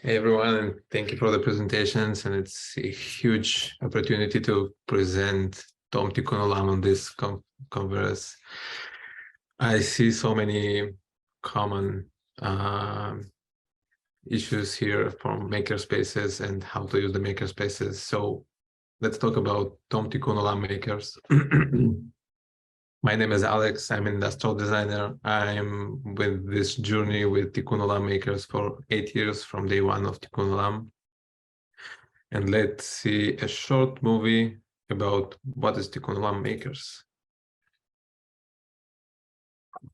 Hey everyone, and thank you for the presentations. And it's a huge opportunity to present Tikkun Olam on this conference. I see so many common issues here from makerspaces and how to use the makerspaces. So let's talk about Tikkun Olam makers. My name is Alex. I'm an industrial designer. I'm with this journey with Tikkun Olam makers for 8 years from day one of Tikkun Olam. And let's see a short movie about what is Tikkun Olam makers.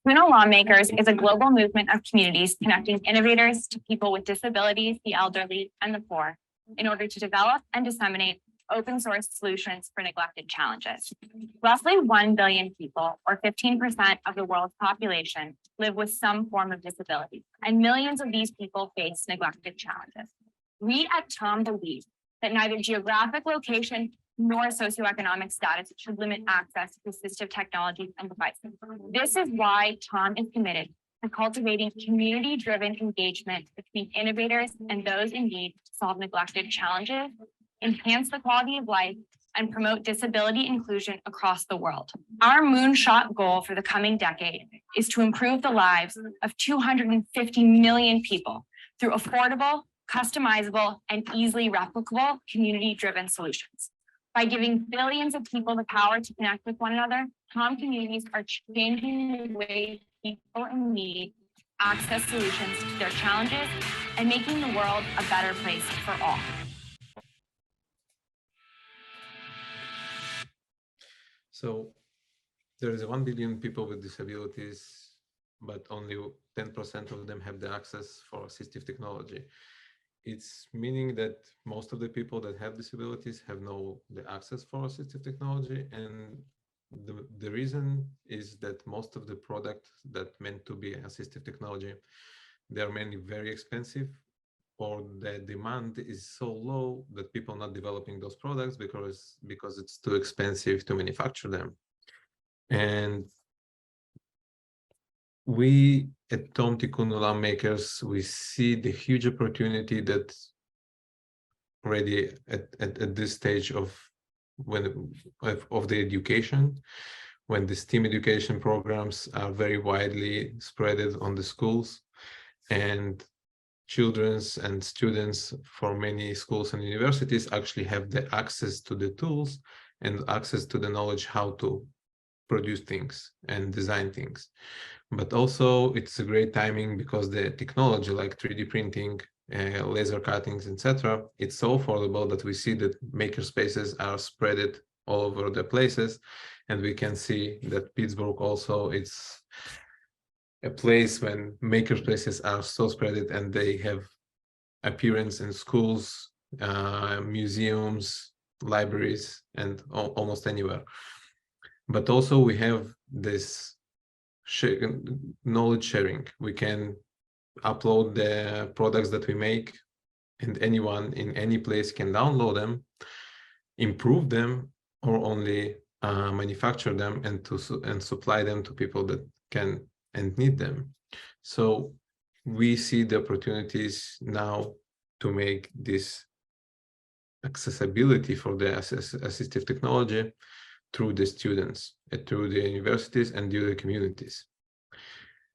Tikkun Olam Makers is a global movement of communities connecting innovators to people with disabilities, the elderly, and the poor in order to develop and disseminate open source solutions for neglected challenges. Roughly 1 billion people, or 15% of the world's population, live with some form of disability, and millions of these people face neglected challenges. We at TOM believe that neither geographic location nor socioeconomic status should limit access to assistive technologies and devices. This is why TOM is committed to cultivating community-driven engagement between innovators and those in need to solve neglected challenges, enhance the quality of life, and promote disability inclusion across the world. Our moonshot goal for the coming decade is to improve the lives of 250 million people through affordable, customizable, and easily replicable community-driven solutions. By giving billions of people the power to connect with one another, TOM communities are changing the way people in need access solutions to their challenges and making the world a better place for all. So there is 1 billion people with disabilities, but only 10% of them have the access for assistive technology. It's meaning that most of the people that have disabilities have the access for assistive technology, and the reason is that most of the products that meant to be assistive technology, they're mainly very expensive, or the demand is so low that people are not developing those products because it's too expensive to manufacture them. And we at Tikkun Olam makers, we see the huge opportunity that already at this stage of the education, when the STEAM education programs are very widely spread on the schools, and children and students for many schools and universities actually have the access to the tools and access to the knowledge how to produce things and design things. But also it's a great timing because the technology like 3D printing, laser cuttings, etc., it's so affordable that we see that maker spaces are spread all over the places. And we can see that Pittsburgh also, it's a place when maker spaces are so spread and they have appearance in schools, museums, libraries, and almost anywhere. But also we have this knowledge sharing. We can upload the products that we make, and anyone in any place can download them, improve them, or only manufacture them and supply them to people that can and need them. So we see the opportunities now to make this accessibility for the assistive technology through the students, through the universities, and through the communities.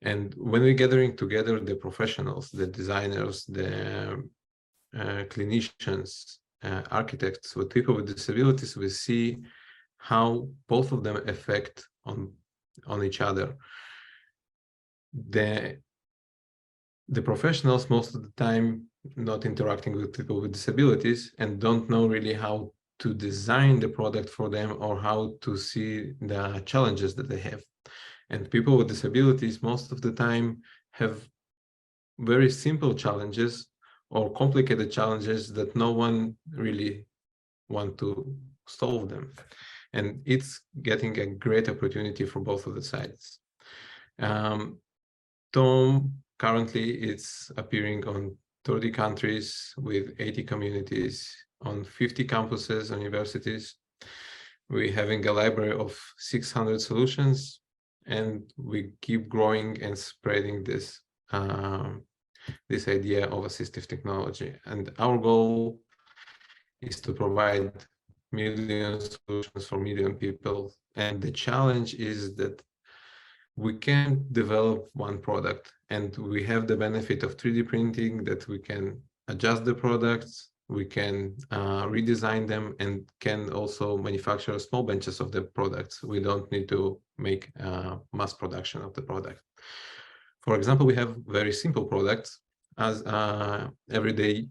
And when we're gathering together the professionals, the designers, the clinicians, architects, with people with disabilities, we see how both of them affect on each other. The professionals most of the time not interacting with people with disabilities and don't know really how to design the product for them or how to see the challenges that they have. And people with disabilities most of the time have very simple challenges or complicated challenges that no one really want to solve them. And it's getting a great opportunity for both of the sides. TOM currently it's appearing on 30 countries with 80 communities on 50 campuses, universities. We're having a library of 600 solutions, and we keep growing and spreading this this idea of assistive technology. And our goal is to provide million solutions for million people. And the challenge is that we can develop one product, and we have the benefit of 3D printing, that we can adjust the products, we can redesign them, and can also manufacture small batches of the products. We don't need to make mass production of the product. For example, we have very simple products as everyday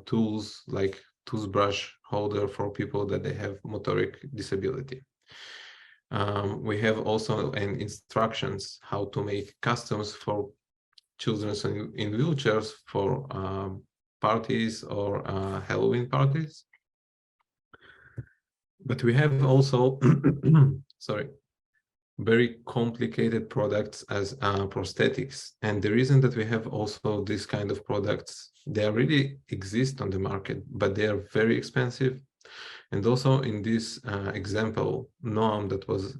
tools, like toothbrush holder for people that they have motoric disability. We have also instructions how to make customs for children in wheelchairs for parties or Halloween parties. But we have also, sorry, very complicated products as prosthetics. And the reason that we have also this kind of products, they already exist on the market, but they are very expensive. And also in this example, Noam, that was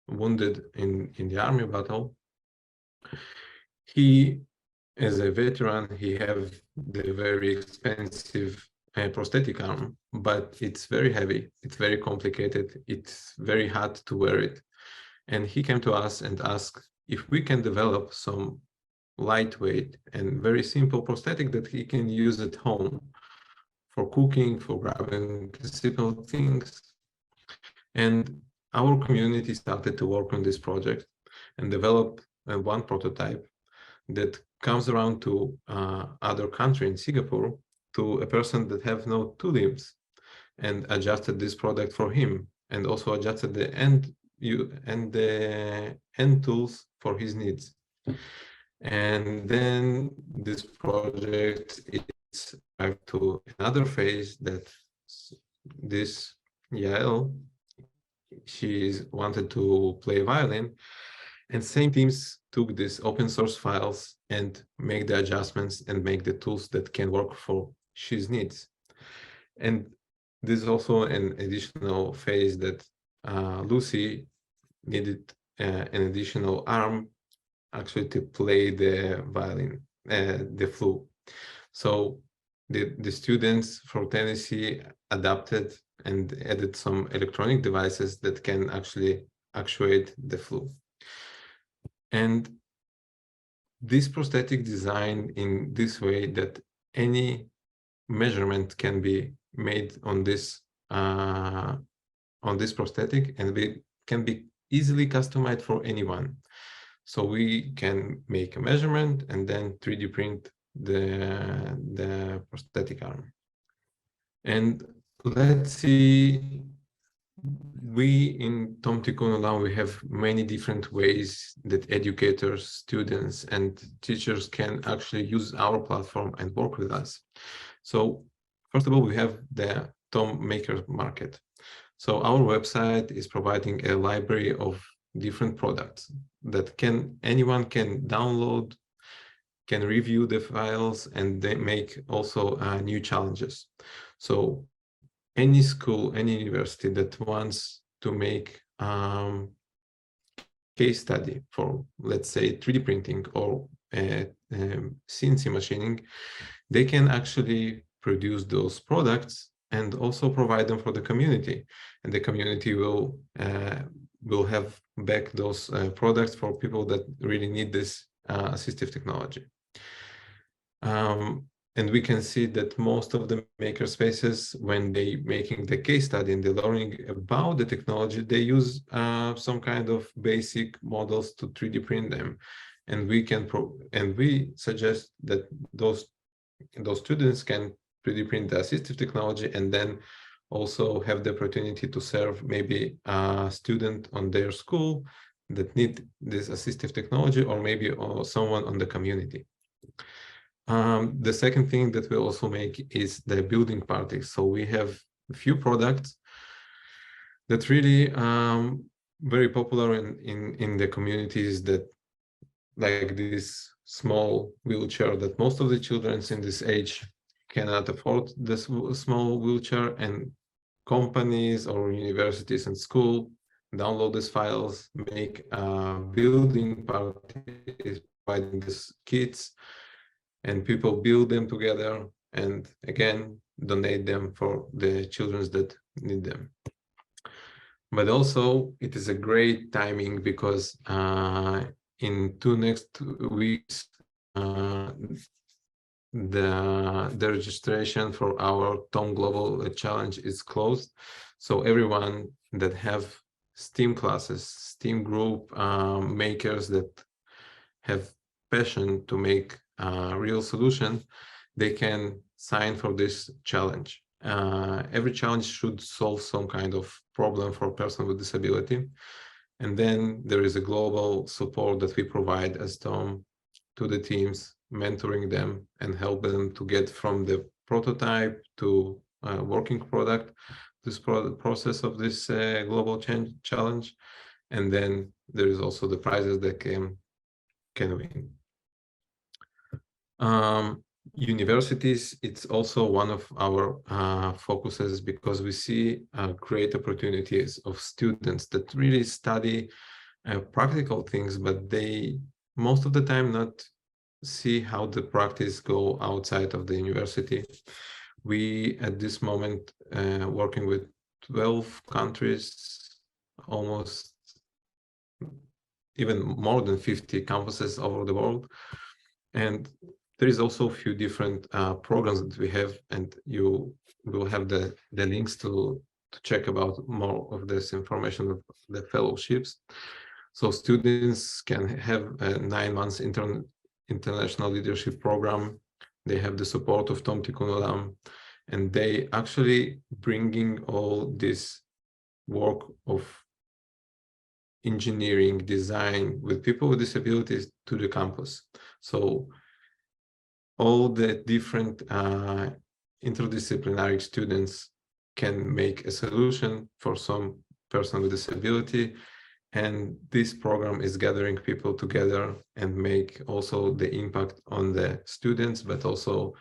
wounded in the army battle, he, as a veteran, he have the very expensive prosthetic arm, but it's very heavy, it's very complicated, it's very hard to wear it. And he came to us and asked if we can develop some lightweight and very simple prosthetic that he can use at home for cooking, for grabbing simple things. And our community started to work on this project and develop one prototype that comes around to other country in Singapore, to a person that have no two limbs, and adjusted this product for him, and also adjusted the end tools for his needs. And then this project is to another phase, that this Yael, she wanted to play violin, and same teams took these open source files and make the adjustments and make the tools that can work for she's needs. And this is also an additional phase that Lucy needed an additional arm actually to play the violin, the flute. So the students from Tennessee adapted and added some electronic devices that can actually actuate the flute. And this prosthetic design in this way that any measurement can be made on this prosthetic, and it can be easily customized for anyone. So we can make a measurement and then 3D print the prosthetic arm. And let's see, we in Tikkun Olam, we have many different ways that educators, students, and teachers can actually use our platform and work with us. So first of all, we have the Tom Maker Market. So our website is providing a library of different products that anyone can download, can review the files, and they make also new challenges. So any school, any university that wants to make case study for, let's say, 3D printing or CNC machining, they can actually produce those products and also provide them for the community. And the community will have back those products for people that really need this assistive technology. And we can see that most of the maker spaces, when they making the case study and they're learning about the technology, they use some kind of basic models to 3D print them. And we suggest that those students can 3D print the assistive technology, and then also have the opportunity to serve maybe a student on their school that need this assistive technology, or maybe someone on the community. The second thing that we also make is the building parties. So we have a few products that really very popular in the communities, that like this small wheelchair that most of the children in this age cannot afford this small wheelchair, and companies or universities and school download these files, make building parties, providing these kits, and people build them together and again donate them for the children that need them. But also it is a great timing because in 2 next weeks the registration for our TOM Global Challenge is closed. So everyone that have STEAM classes, STEAM group makers that have passion to make a real solution, they can sign for this challenge. Every challenge should solve some kind of problem for a person with disability. And then there is a global support that we provide as TOM to the teams, mentoring them and help them to get from the prototype to working product, this process of this global challenge. And then there is also the prizes that can win. Universities, it's also one of our focuses because we see great opportunities of students that really study practical things, but they most of the time not see how the practice go outside of the university. We at this moment working with 12 countries, almost even more than 50 campuses over the world. And there is also a few different programs that we have, and you will have the links to check about more of this information of the fellowships. So students can have a 9 months international leadership program. They have the support of Tikkun Olam, and they actually bringing all this work of engineering design with people with disabilities to the campus. So all the different interdisciplinary students can make a solution for some person with disability. And this program is gathering people together and make also the impact on the students, but also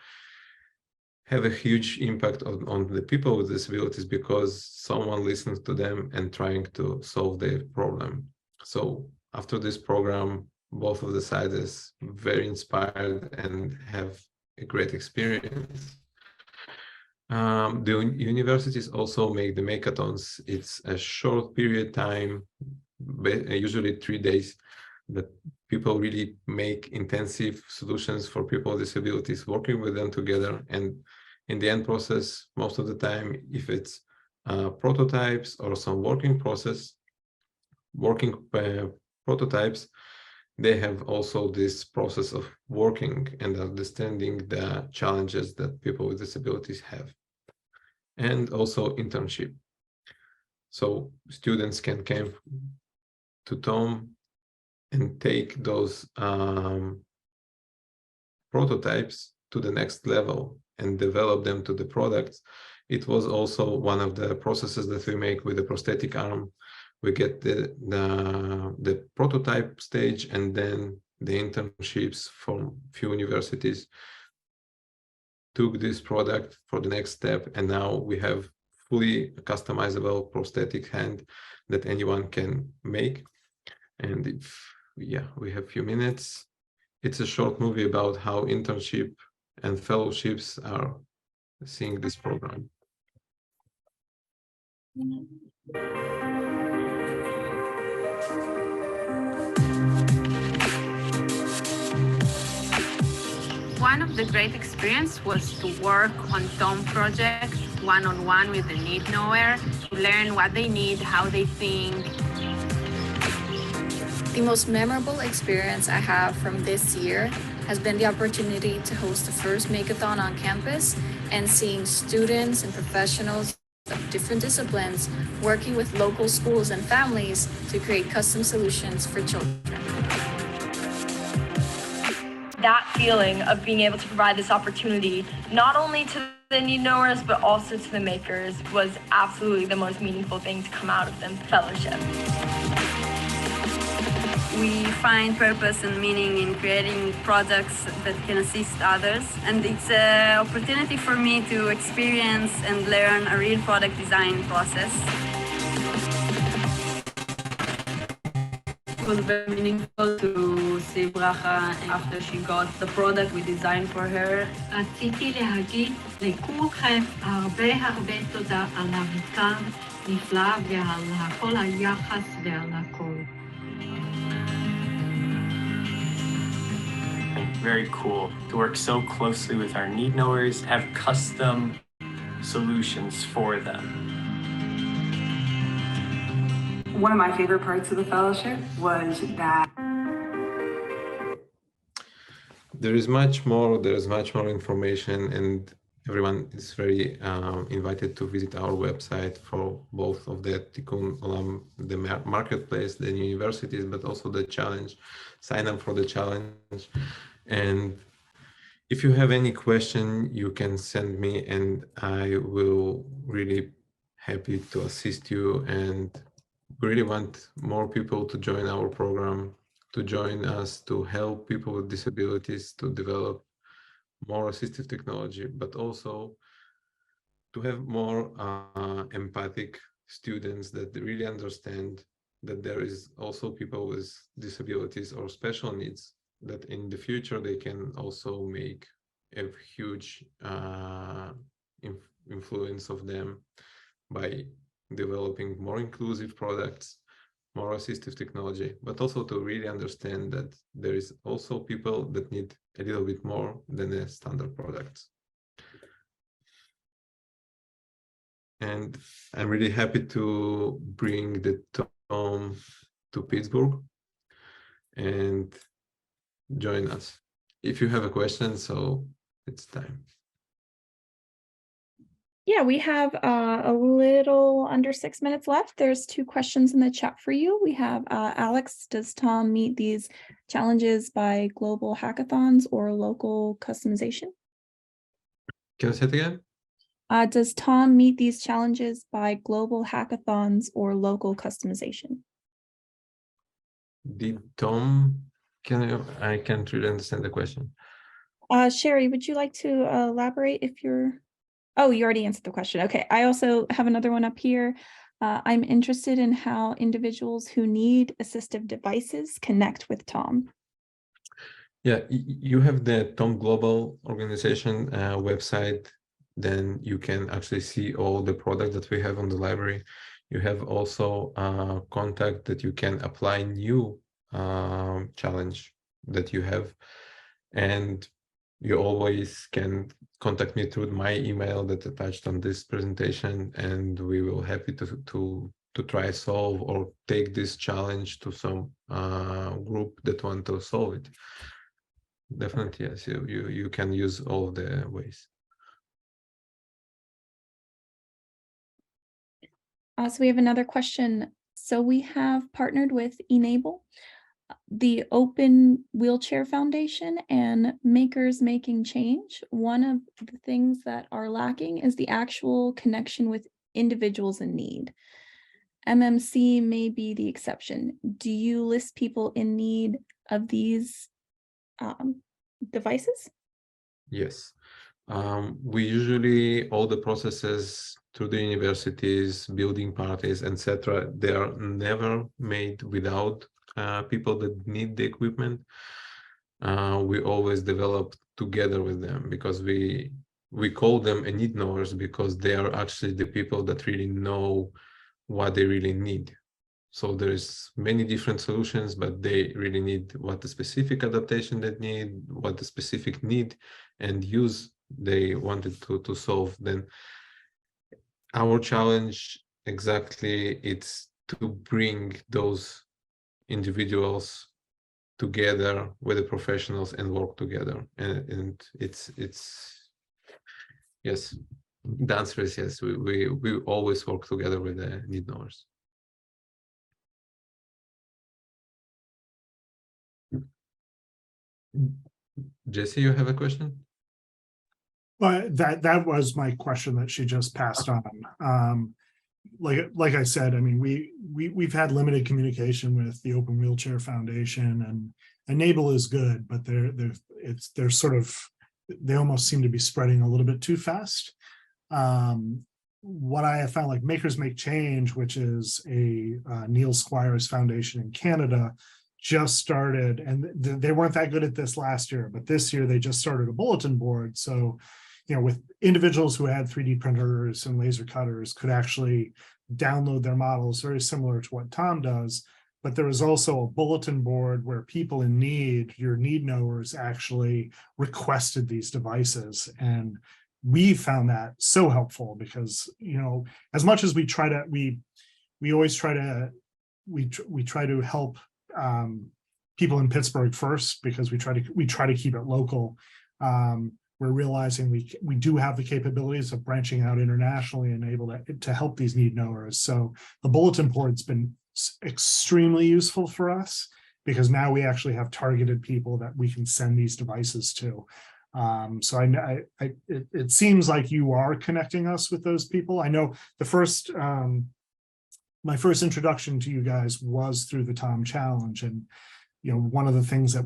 have a huge impact on the people with disabilities because someone listens to them and trying to solve their problem. So after this program, both of the sides is very inspired and have a great experience. The universities also make the hackathons. It's a short period time, usually 3 days, that people really make intensive solutions for people with disabilities, working with them together. And in the end process, most of the time, if it's prototypes or some working prototypes, they have also this process of working and understanding the challenges that people with disabilities have. And also internship. So students can come to TOM and take those prototypes to the next level and develop them to the products. It was also one of the processes that we make with the prosthetic arm. We get the prototype stage and then the internships from few universities took this product for the next step, and now we have fully customizable prosthetic hand that anyone can make. And if we have a few minutes. It's a short movie about how internship and fellowships are seeing this program. One of the great experience was to work on TOM project one-on-one with the need knower, to learn what they need, how they think. The most memorable experience I have from this year has been the opportunity to host the first Makeathon on campus and seeing students and professionals of different disciplines working with local schools and families to create custom solutions for children. That feeling of being able to provide this opportunity, not only to the need knowers, but also to the makers, was absolutely the most meaningful thing to come out of the fellowship. We find purpose and meaning in creating products that can assist others, and it's an opportunity for me to experience and learn a real product design process. It was very meaningful to see Bracha after she got the product we designed for her. רציתי להגיד לכולכם הרבה תודה על המחקר נפלא ועל כל היחס ועל הכל. Very cool to work so closely with our need knowers, have custom solutions for them. One of my favorite parts of the fellowship was that there is much more information, and everyone is very invited to visit our website for both of the Tikkun Olam, the marketplace, the universities, but also the challenge. Sign up for the challenge. And if you have any question, you can send me, and I will really happy to assist you. And we really want more people to join our program, to join us, to help people with disabilities to develop more assistive technology, but also to have more empathic students that really understand that there is also people with disabilities or special needs, that in the future they can also make a huge influence of them by developing more inclusive products, more assistive technology, but also to really understand that there is also people that need a little bit more than a standard product. And I'm really happy to bring the Tom to Pittsburgh and join us. If you have a question, so it's time. Yeah, we have a little under 6 minutes left. There's 2 questions in the chat for you. We have Alex, does Tom meet these challenges by global hackathons or local customization? Can I say it again? Does Tom meet these challenges by global hackathons or local customization? Did Tom, I can't really understand the question. Sherry, would you like to elaborate if you're... Oh, you already answered the question. Okay, I also have another one up here. I'm interested in how individuals who need assistive devices connect with Tom. Yeah, you have the Tom Global organization website. Then you can actually see all the products that we have on the library. You have also contact that you can apply new challenge that you have. And you always can contact me through my email that's attached on this presentation, and we will happy to try solve or take this challenge to some group that want to solve it. Definitely, yes, you can use all the ways. So we have another question. So we have partnered with Enable, the Open Wheelchair Foundation, and Makers Making Change. One of the things that are lacking is the actual connection with individuals in need. MMC may be the exception. Do you list people in need of these devices? Yes. We usually, all the processes through the universities, building parties, etc., they are never made without people that need the equipment. We always develop together with them, because we call them a need knowers, because they are actually the people that really know what they really need. So there's many different solutions, but they really need what the specific adaptation they need, what the specific need and use they wanted to solve. Then our challenge exactly, it's to bring those individuals together with the professionals and work together. And it's yes, the answer is yes. We always work together with the need knowers. Jesse, you have a question? Well, that was my question that she just passed on. Like I said, I mean, we've had limited communication with the Open Wheelchair Foundation, and Enable is good, but they're sort of, they almost seem to be spreading a little bit too fast. What I have found, like Makers Make Change, which is a Neil Squires Foundation in Canada, just started, and they weren't that good at this last year, but this year they just started a bulletin board. So, with individuals who had 3D printers and laser cutters could actually download their models, very similar to what Tom does. But there was also a bulletin board where people in need, your need knowers, actually requested these devices. And we found that so helpful because, as much as we always try to help people in Pittsburgh first, because we try to keep it local. We're realizing we do have the capabilities of branching out internationally and able to help these need knowers. So the bulletin board's been extremely useful for us because now we actually have targeted people that we can send these devices to. So it seems like you are connecting us with those people. I know my first introduction to you guys was through the Tom Challenge, and one of the things that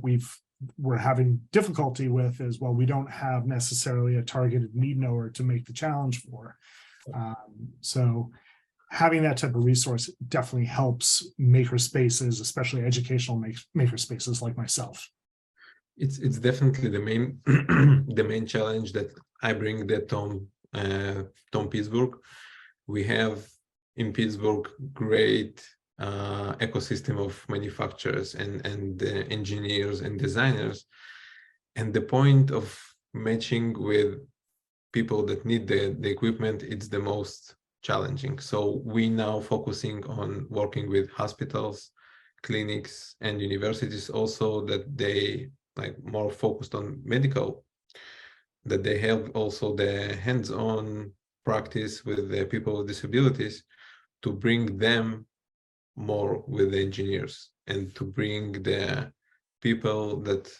we're having difficulty with is, well, we don't have necessarily a targeted need knower to make the challenge for. So having that type of resource definitely helps maker spaces, especially educational maker spaces like myself. It's definitely the main the main challenge that I bring that Tom Pittsburgh. We have in Pittsburgh great ecosystem of manufacturers and engineers and designers, and the point of matching with people that need the equipment, it's the most challenging. So we now focusing on working with hospitals, clinics, and universities also, that they more focused on medical, that they have also the hands-on practice with the people with disabilities, to bring them more with the engineers and to bring the people that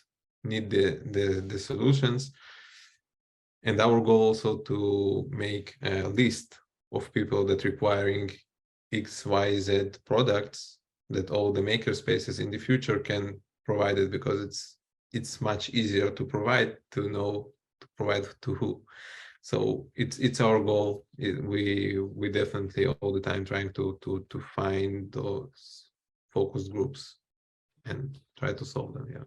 need the solutions. And our goal also to make a list of people that requiring XYZ products that all the maker spaces in the future can provide it, because it's much easier to provide, to know to provide to who. So it's our goal. We definitely all the time trying to find those focus groups and try to solve them. Yeah.